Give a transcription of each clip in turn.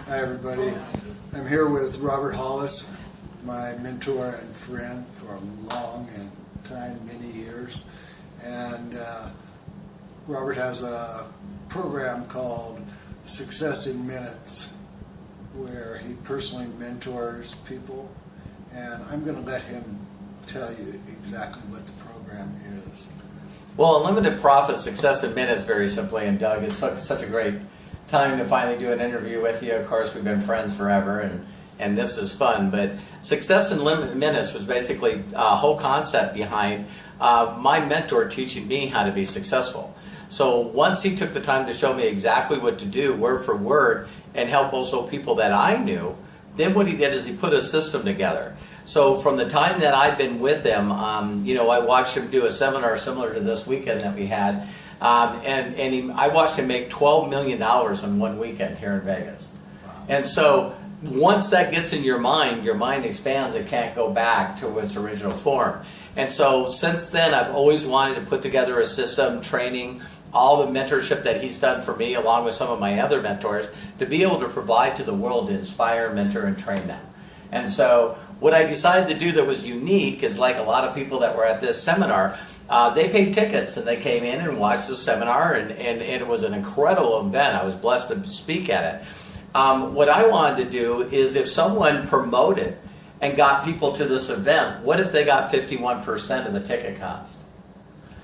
Hi everybody. I'm here with Robert Hollis, my mentor and friend for a long and time, many years. And Robert has a program called Success in Minutes, where he personally mentors people. And I'm going to let him tell you exactly what the program is. Well, Unlimited Profit, Success in Minutes, very simply, and Doug, it's such a great time to finally do an interview with you. Of course, we've been friends forever, and this is fun. But Success in Minutes was basically a whole concept behind my mentor teaching me how to be successful. So once he took the time to show me exactly what to do, word for word, and help also people that I knew, then what he did is he put a system together. So from the time that I've been with him, I watched him do a seminar similar to this weekend that we had, I watched him make $12 million in one weekend here in Vegas. Wow. And so once that gets in your mind expands. It can't go back to its original form. And so since then, I've always wanted to put together a system, training, all the mentorship that he's done for me, along with some of my other mentors, to be able to provide to the world to inspire, mentor, and train them. And so what I decided to do that was unique is, like a lot of people that were at this seminar, they paid tickets and they came in and watched the seminar, and it was an incredible event. I was blessed to speak at it. What I wanted to do is, if someone promoted and got people to this event, what if they got 51% of the ticket cost?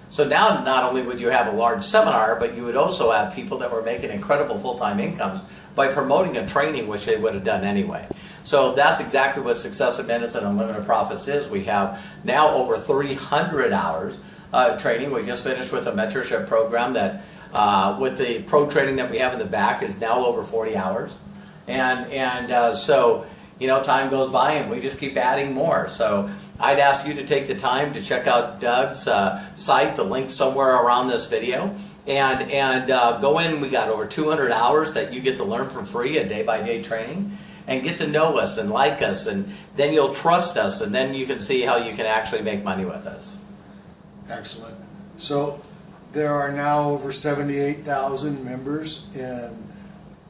So now not only would you have a large seminar, but you would also have people that were making incredible full-time incomes by promoting a training which they would have done anyway. So that's exactly what Success in Minutes and Unlimited Profits is. We have now over 300 hours training. We just finished with a mentorship program that, with the pro training that we have in the back, is now over 40 hours. So, time goes by and we just keep adding more. So I'd ask you to take the time to check out Doug's site, the link somewhere around this video, and go in. We got over 200 hours that you get to learn for free, a day-by-day training, and get to know us and like us, and then you'll trust us, and then you can see how you can actually make money with us. Excellent. So there are now over 78,000 members in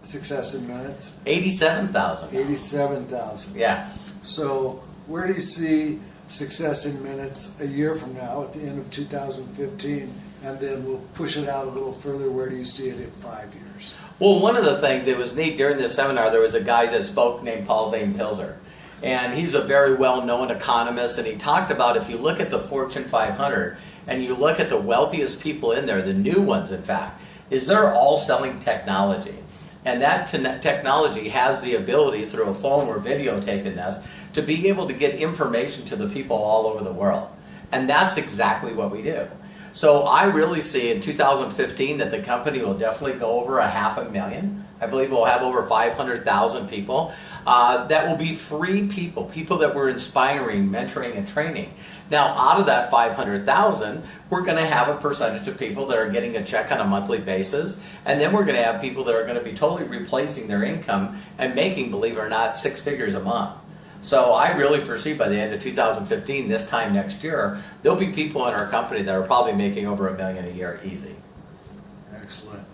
Success in Minutes. 87,000. 87,000. Yeah. So where do you see Success in Minutes a year from now, at the end of 2015, and then we'll push it out a little further? Where do you see it in 5 years? Well, one of the things that was neat during this seminar, there was a guy that spoke named Paul Zane Pilzer. And he's a very well-known economist, and he talked about, if you look at the Fortune 500 and you look at the wealthiest people in there, the new ones in fact, is they're all selling technology. And that technology has the ability, through a phone or videotaping this, to be able to get information to the people all over the world. And that's exactly what we do. So I really see in 2015 that the company will definitely go over 500,000. I believe we'll have over 500,000 people that will be free people that we're inspiring, mentoring, and training. Now, out of that 500,000, we're going to have a percentage of people that are getting a check on a monthly basis, and then we're going to have people that are going to be totally replacing their income and making, believe it or not, 6 figures a month. So I really foresee by the end of 2015, this time next year, there'll be people in our company that are probably making over $1 million a year easy. Excellent.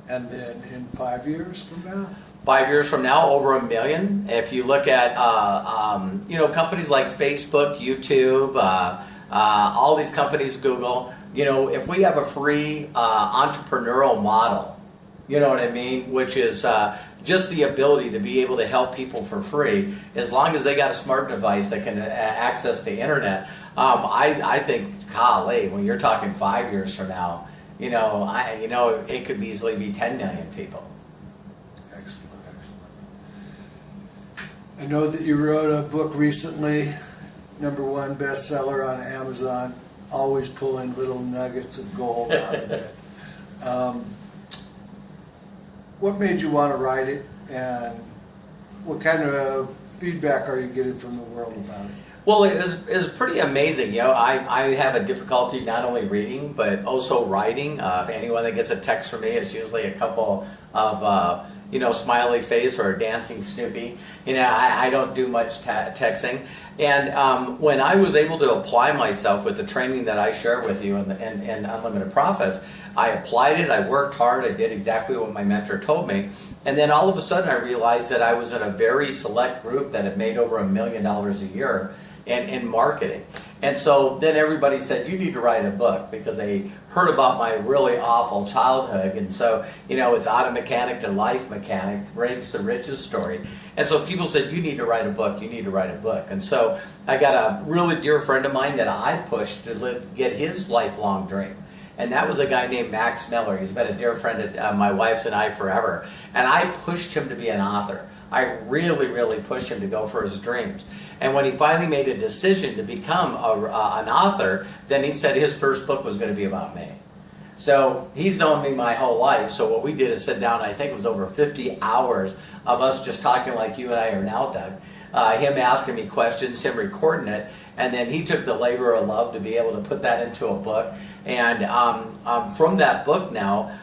And then in 5 years from now? 5 years from now, over $1 million. If you look at companies like Facebook, YouTube, all these companies, Google, if we have a free entrepreneurial model, you know what I mean, which is just the ability to be able to help people for free, as long as they got a smart device that can access the internet. I think, golly, when you're talking 5 years from now, it could easily be 10 million people. Excellent. I know that you wrote a book recently, #1 bestseller on Amazon, always pulling little nuggets of gold out of it. What made you want to write it, and what kind of feedback are you getting from the world about it? Well, it was pretty amazing. I have a difficulty not only reading, but also writing. If anyone that gets a text from me, it's usually a couple smiley face or a dancing Snoopy. I don't do much texting. And when I was able to apply myself with the training that I share with you in Unlimited Profits, I applied it, I worked hard, I did exactly what my mentor told me. And then all of a sudden I realized that I was in a very select group that had made over $1 million a year in marketing. And so then everybody said, you need to write a book, because they heard about my really awful childhood. And so, it's auto mechanic to life mechanic, rags to riches story. And so people said, you need to write a book, you need to write a book. And so I got a really dear friend of mine that I pushed to get his lifelong dream. And that was a guy named Max Miller. He's been a dear friend of my wife's and I forever. And I pushed him to be an author. I really, really pushed him to go for his dreams. And when he finally made a decision to become an author, then he said his first book was going to be about me. So he's known me my whole life. So what we did is sit down, I think it was over 50 hours of us just talking like you and I are now, Doug. Him asking me questions, him recording it, and then he took the labor of love to be able to put that into a book. And from that book now,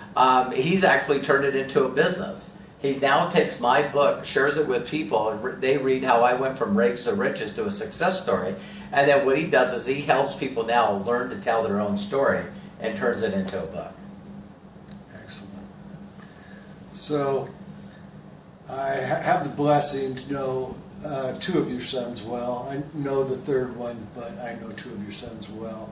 he's actually turned it into a business. He now takes my book, shares it with people, and they read how I went from rags to riches to a success story. And then what he does is he helps people now learn to tell their own story and turns it into a book. Excellent. So I have the blessing to know two of your sons well. I know the third one, but I know two of your sons well.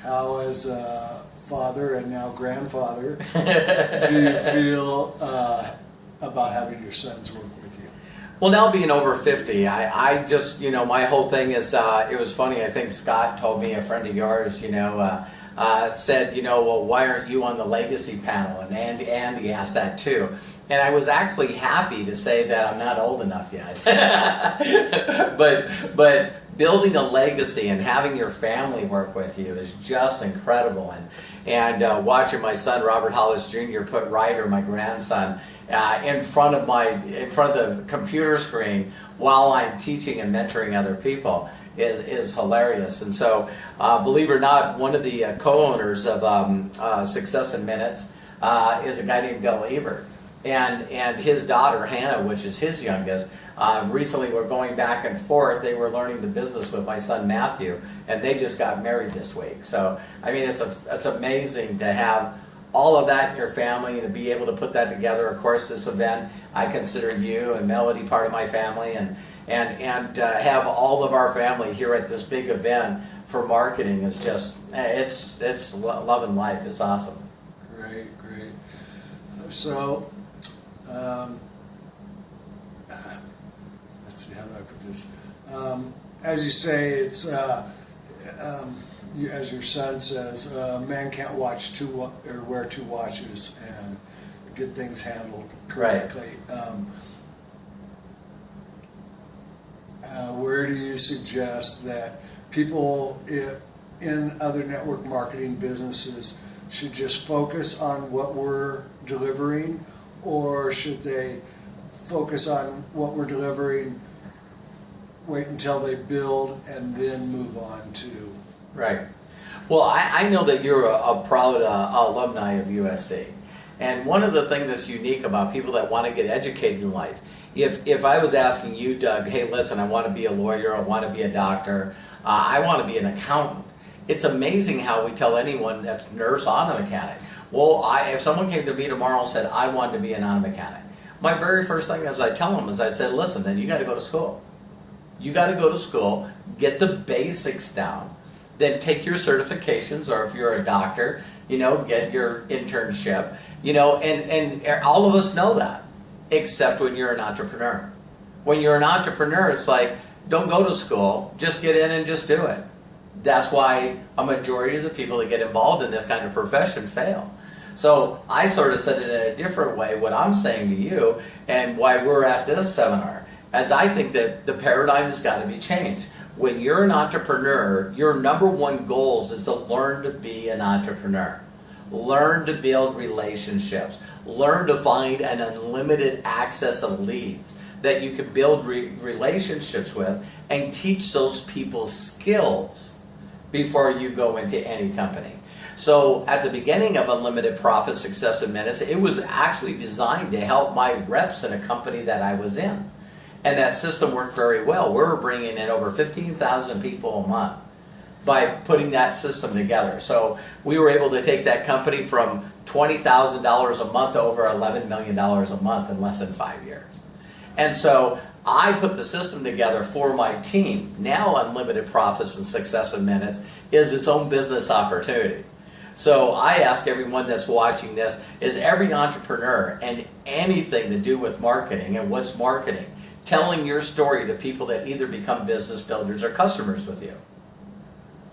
How, as a father and now grandfather, do you feel about having your sons work with you? Well, now being over 50, I just, my whole thing is, it was funny, I think Scott told me, a friend of yours, said, well, why aren't you on the legacy panel? And Andy asked that too. And I was actually happy to say that I'm not old enough yet. but building a legacy and having your family work with you is just incredible. And watching my son Robert Hollis Jr. put Ryder, my grandson, in front of the computer screen while I'm teaching and mentoring other people is hilarious. And so, believe it or not, one of the co-owners of Success in Minutes is a guy named Bill Ebert. And his daughter, Hannah, which is his youngest, recently we're going back and forth. They were learning the business with my son, Matthew, and they just got married this week. So, I mean, it's amazing to have all of that in your family and to be able to put that together. Of course, this event, I consider you and Melody part of my family, and have all of our family here at this big event for marketing is just, it's love and life. It's awesome. Great. So, let's see, how do I put this? As you say, it's as your son says, man can't watch or wear two watches and get things handled correctly. Right. Where do you suggest that people in other network marketing businesses should just focus on what we're delivering, or should they focus on what we're delivering, wait until they build, and then move on to? Right. Well, I know that you're a proud alumni of USC. And one of the things that's unique about people that want to get educated in life, if I was asking you, Doug, hey, listen, I want to be a lawyer, I want to be a doctor, I want to be an accountant. It's amazing how we tell anyone that's a nurse, auto mechanic. Well, if someone came to me tomorrow and said, I want to be an auto mechanic, my very first thing as I tell them is I said, listen, then you got to go to school. You got to go to school, get the basics down, then take your certifications, or if you're a doctor, get your internship, and all of us know that, except when you're an entrepreneur. When you're an entrepreneur, it's like, don't go to school, just get in and just do it. That's why a majority of the people that get involved in this kind of profession fail. So I sort of said it in a different way, what I'm saying to you, and why we're at this seminar, as I think that the paradigm has got to be changed. When you're an entrepreneur, your number one goal is to learn to be an entrepreneur. Learn to build relationships. Learn to find an unlimited access of leads that you can build relationships with, and teach those people skills before you go into any company. So at the beginning of Unlimited Profit Success in Minutes, it was actually designed to help my reps in a company that I was in. And that system worked very well. We're bringing in over 15,000 people a month by putting that system together. So we were able to take that company from $20,000 a month to over $11 million a month in less than 5 years. And so I put the system together for my team. Now Unlimited Profits and Success in Minutes is its own business opportunity. So I ask everyone that's watching this, is every entrepreneur and anything to do with marketing, and what's marketing? Telling your story to people that either become business builders or customers with you.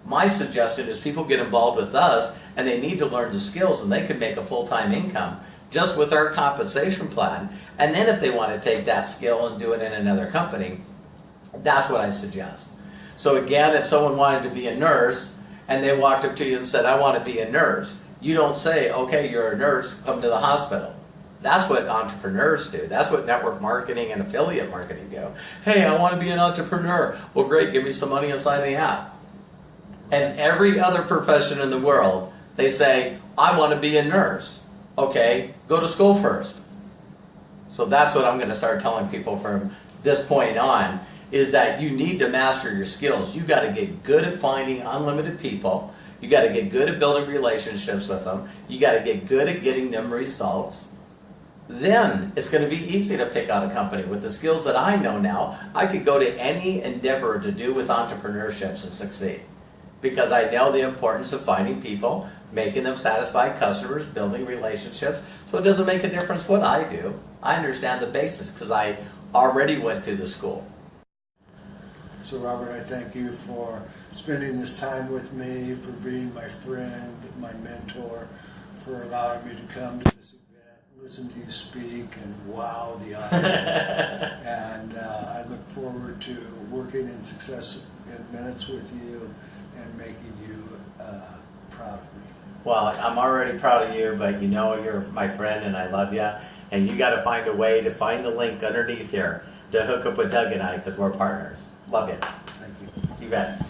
My suggestion is people get involved with us and they need to learn the skills, and they can make a full-time income just with our compensation plan. And then if they want to take that skill and do it in another company, that's what I suggest. So again, if someone wanted to be a nurse and they walked up to you and said, I want to be a nurse, you don't say, okay, you're a nurse, come to the hospital. That's what entrepreneurs do. That's what network marketing and affiliate marketing do. Hey, I want to be an entrepreneur. Well, great, give me some money and sign the app. And every other profession in the world, they say, I want to be a nurse. Okay, go to school first. So that's what I'm going to start telling people from this point on, is that you need to master your skills. You got to get good at finding unlimited people. You got to get good at building relationships with them. You got to get good at getting them results. Then it's going to be easy to pick out a company. With the skills that I know now, I could go to any endeavor to do with entrepreneurships and succeed. Because I know the importance of finding people, making them satisfied customers, building relationships. So it doesn't make a difference what I do. I understand the basics because I already went to the school. So Robert, I thank you for spending this time with me, for being my friend, my mentor, for allowing me to come to this event, listen to you speak, and wow the audience. And I look forward to working in Success in Minutes with you and making you proud of me. Well, I'm already proud of you, but you know you're my friend and I love you. And you got to find a way to find the link underneath here to hook up with Doug and I, because we're partners. Love you. Thank you. You bet.